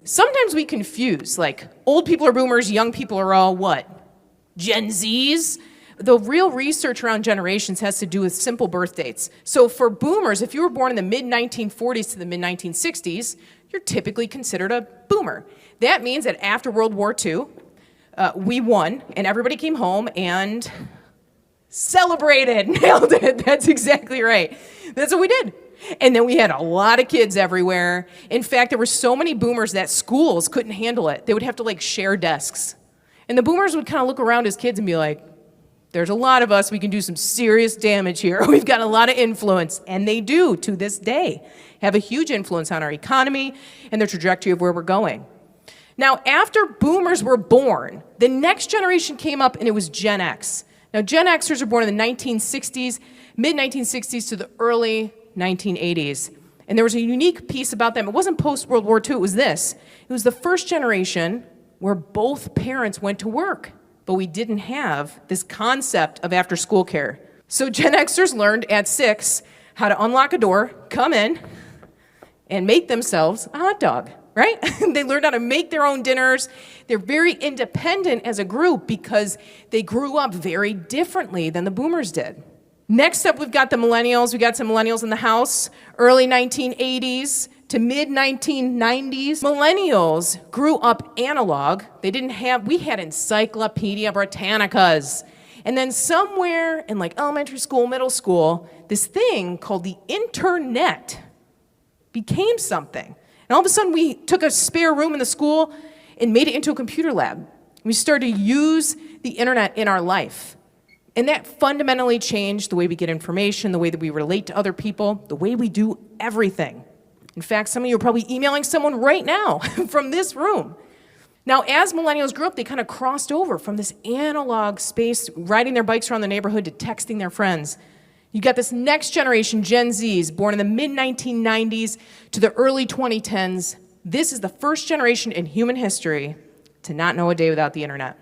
Sometimes we confuse, like, old people are boomers, young people are all what? Gen Zs? The real research around generations has to do with simple birth dates. So for boomers, if you were born in the mid-1940s to the mid-1960s, you're typically considered a boomer. That means that after World War II, we won, and everybody came home and celebrated. Nailed it. That's exactly right. That's what we did. And then we had a lot of kids everywhere. In fact, there were so many boomers that schools couldn't handle it. They would have to like share desks. And the boomers would kind of look around as kids and be like, there's a lot of us, we can do some serious damage here. We've got a lot of influence. And they do, to this day, have a huge influence on our economy and the trajectory of where we're going. Now, after boomers were born, the next generation came up and it was Gen X. Now, Gen Xers were born in the 1960s, mid-1960s to the early 1980s. And there was a unique piece about them. It wasn't post-World War II, it was this. It was the first generation where both parents went to work, but we didn't have this concept of after-school care. So Gen Xers learned at 6 how to unlock a door, come in, and make themselves a hot dog, right? They learned how to make their own dinners. They're very independent as a group because they grew up very differently than the boomers did. Next up, we've got the millennials. We got some millennials in the house, early 1980s to mid-1990s. Millennials grew up analog. We had Encyclopedia Britannicas. And then somewhere in like elementary school, middle school, this thing called the internet became something. And all of a sudden, we took a spare room in the school and made it into a computer lab. We started to use the internet in our life. And that fundamentally changed the way we get information, the way that we relate to other people, the way we do everything. In fact, some of you are probably emailing someone right now from this room. Now, as millennials grew up, they kind of crossed over from this analog space, riding their bikes around the neighborhood, to texting their friends. You got this next generation, Gen Zs, born in the mid-1990s to the early 2010s. This is the first generation in human history to not know a day without the internet.